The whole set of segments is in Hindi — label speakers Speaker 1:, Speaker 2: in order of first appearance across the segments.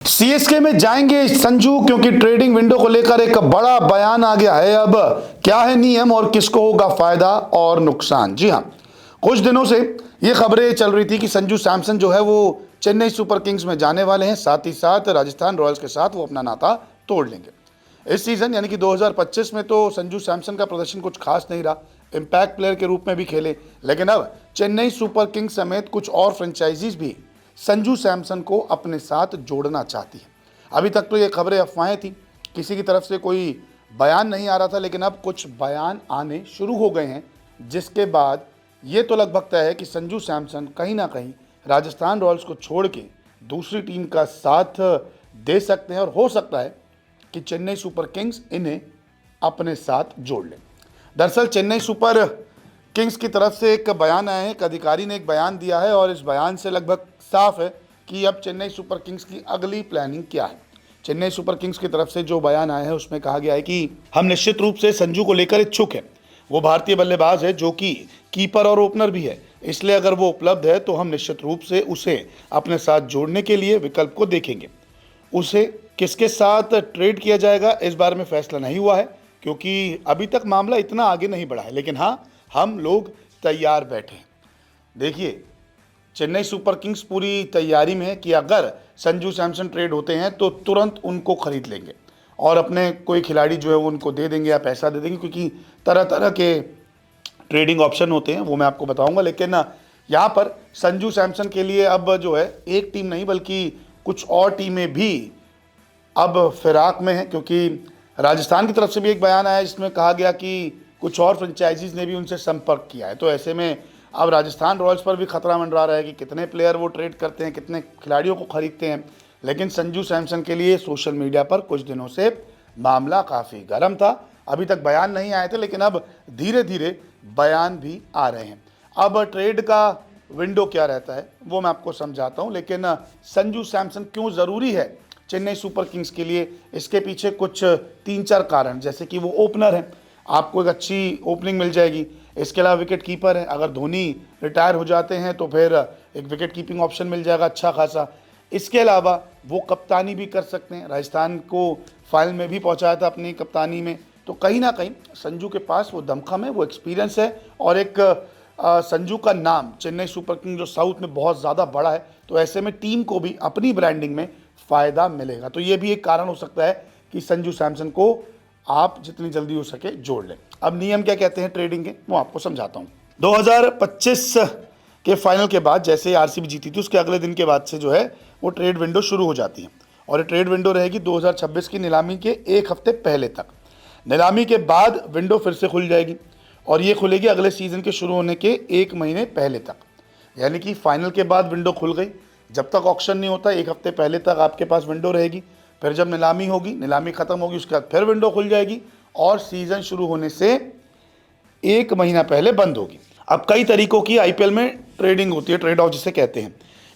Speaker 1: सीएसके में जाएंगे संजू, क्योंकि ट्रेडिंग विंडो को लेकर एक बड़ा बयान आ गया है। अब क्या है नियम और किसको होगा फायदा और नुकसान। जी हां, कुछ दिनों से ये खबरें चल रही थी कि संजू सैमसन जो है वो चेन्नई सुपर किंग्स में जाने वाले हैं, साथ ही साथ राजस्थान रॉयल्स के साथ वो अपना नाता तोड़ लेंगे। इस सीजन यानी कि 2025 में तो संजू सैमसन का प्रदर्शन कुछ खास नहीं रहा, इम्पैक्ट प्लेयर के रूप में भी खेले, लेकिन अब चेन्नई सुपर किंग्स समेत कुछ और फ्रेंचाइजीज भी संजू सैमसन को अपने साथ जोड़ना चाहती है। अभी तक तो ये खबरें अफवाहें थी, किसी की तरफ से कोई बयान नहीं आ रहा था, लेकिन अब कुछ बयान आने शुरू हो गए हैं, जिसके बाद ये तो लगभग तय है कि संजू सैमसन कहीं ना कहीं राजस्थान रॉयल्स को छोड़ के दूसरी टीम का साथ दे सकते हैं और हो सकता है कि चेन्नई सुपर किंग्स इन्हें अपने साथ जोड़ लें। दरअसल चेन्नई सुपर किंग्स की तरफ से एक बयान आया है, एक अधिकारी ने एक बयान दिया है और इस बयान से लगभग साफ है कि अब चेन्नई सुपर किंग्स की अगली प्लानिंग क्या है। चेन्नई सुपर किंग्स की तरफ से जो बयान आया है उसमें कहा गया है कि हम निश्चित रूप से संजू को लेकर इच्छुक हैं। वो भारतीय बल्लेबाज है जो कि कीपर और ओपनर भी है, इसलिए अगर वो उपलब्ध है तो हम निश्चित रूप से उसे अपने साथ जोड़ने के लिए विकल्प को देखेंगे। उसे किसके साथ ट्रेड किया जाएगा इस बारे में फैसला नहीं हुआ है, क्योंकि अभी तक मामला इतना आगे नहीं बढ़ा है, लेकिन हाँ, हम लोग तैयार बैठे हैं। देखिए, चेन्नई सुपर किंग्स पूरी तैयारी में है कि अगर संजू सैमसन ट्रेड होते हैं तो तुरंत उनको खरीद लेंगे और अपने कोई खिलाड़ी जो है वो उनको दे देंगे या पैसा दे देंगे, क्योंकि तरह तरह के ट्रेडिंग ऑप्शन होते हैं, वो मैं आपको बताऊंगा। लेकिन यहाँ पर संजू सैमसन के लिए अब जो है एक टीम नहीं बल्कि कुछ और टीमें भी अब फिराक में हैं, क्योंकि राजस्थान की तरफ से भी एक बयान आया जिसमें कहा गया कि कुछ और फ्रेंचाइजीज ने भी उनसे संपर्क किया है। तो ऐसे में अब राजस्थान रॉयल्स पर भी खतरा मंडरा रहा है कि कितने प्लेयर वो ट्रेड करते हैं, कितने खिलाड़ियों को खरीदते हैं। लेकिन संजू सैमसन के लिए सोशल मीडिया पर कुछ दिनों से मामला काफ़ी गर्म था। अभी तक बयान नहीं आए थे, लेकिन अब धीरे धीरे बयान भी आ रहे हैं। अब ट्रेड का विंडो क्या रहता है वो मैं आपको समझाता हूँ, लेकिन संजू सैमसन क्यों ज़रूरी है चेन्नई सुपर किंग्स के लिए, इसके पीछे कुछ 3-4 कारण, जैसे कि वो ओपनर है, आपको एक अच्छी ओपनिंग मिल जाएगी। इसके अलावा विकेट कीपर है, अगर धोनी रिटायर हो जाते हैं तो फिर एक विकेट कीपिंग ऑप्शन मिल जाएगा अच्छा खासा। इसके अलावा वो कप्तानी भी कर सकते हैं, राजस्थान को फाइनल में भी पहुंचाया था अपनी कप्तानी में। तो कहीं ना कहीं संजू के पास वो दमखम है, वो एक्सपीरियंस है, और एक संजू का नाम चेन्नई सुपर किंग जो साउथ में बहुत ज़्यादा बड़ा है, तो ऐसे में टीम को भी अपनी ब्रांडिंग में फ़ायदा मिलेगा। तो ये भी एक कारण हो सकता है कि संजू सैमसन को आप जितनी जल्दी हो सके जोड़ लें। अब नियम क्या कहते हैं ट्रेडिंग के, वो आपको समझाता हूँ। 2025 के फाइनल के बाद जैसे आरसीबी जीती थी, उसके अगले दिन के बाद से जो है वो ट्रेड विंडो शुरू हो जाती है, और ये ट्रेड विंडो रहेगी 2026 की नीलामी के एक हफ्ते पहले तक। नीलामी के बाद विंडो फिर से खुल जाएगी और ये खुलेगी अगले सीजन के शुरू होने के 1 महीने पहले तक। यानी कि फाइनल के बाद विंडो खुल गई, जब तक ऑक्शन नहीं होता 1 हफ्ते पहले तक आपके पास विंडो रहेगी। फिर जब नीलामी होगी, नीलामी खत्म होगी, उसके बाद फिर विंडो खुल जाएगी और सीजन शुरू होने से 1 महीना पहले बंद होगी। अब कई तरीकों की आईपीएल में ट्रेडिंग होती है, ट्रेड ऑफ जिसे कहते हैं।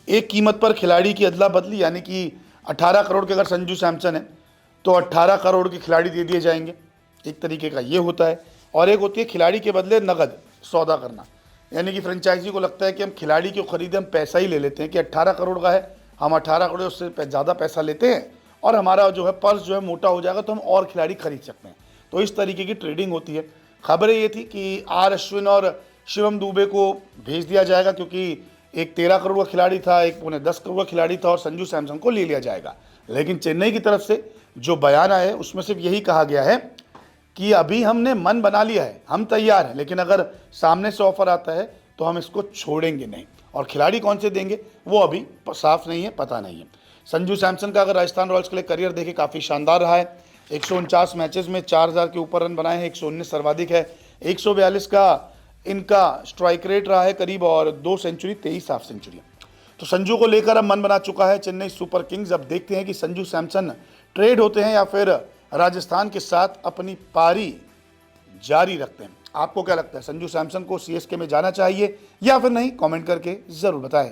Speaker 1: एक कीमत पर खिलाड़ी की अदला बदली, यानी कि 18 करोड़ के अगर संजू सैमसन है तो 18 करोड़ के खिलाड़ी दे दिए जाएंगे, एक तरीके का ये होता है। और एक होती है खिलाड़ी के बदले नगद सौदा करना, यानी कि फ्रेंचाइजी को लगता है कि हम खिलाड़ी को खरीदे, हम पैसा ही ले लेते हैं कि 18 करोड़ का है, हम 18 करोड़ उससे ज़्यादा पैसा लेते हैं और हमारा जो है पर्स जो है मोटा हो जाएगा, तो हम और खिलाड़ी खरीद सकते हैं। तो इस तरीके की ट्रेडिंग होती है। खबरें ये थी कि आर अश्विन और शिवम दुबे को भेज दिया जाएगा, क्योंकि एक 13 करोड़ का खिलाड़ी था, एक 10 करोड़ का खिलाड़ी था, और संजू सैमसन को ले लिया जाएगा। लेकिन चेन्नई की तरफ से जो बयान आया है उसमें सिर्फ यही कहा गया है कि अभी हमने मन बना लिया है, हम तैयार हैं, लेकिन अगर सामने से ऑफर आता है तो हम इसको छोड़ेंगे नहीं। और खिलाड़ी कौन से देंगे वो अभी साफ नहीं है, पता नहीं है। संजू सैमसन का अगर राजस्थान रॉयल्स के लिए करियर देखे, काफ़ी शानदार रहा है। 149 मैचेस में 4000 के ऊपर रन बनाए हैं, 119 सर्वाधिक है। 142 का इनका स्ट्राइक रेट रहा है करीब, और 2 सेंचुरी, 23 हाफ सेंचुरियाँ। तो संजू को लेकर अब मन बना चुका है चेन्नई सुपर किंग्स। अब देखते हैं कि संजू सैमसन ट्रेड होते हैं या फिर राजस्थान के साथ अपनी पारी जारी रखते हैं। आपको क्या लगता है, संजू सैमसन को सीएसके में जाना चाहिए या फिर नहीं? कमेंट करके ज़रूर बताएं।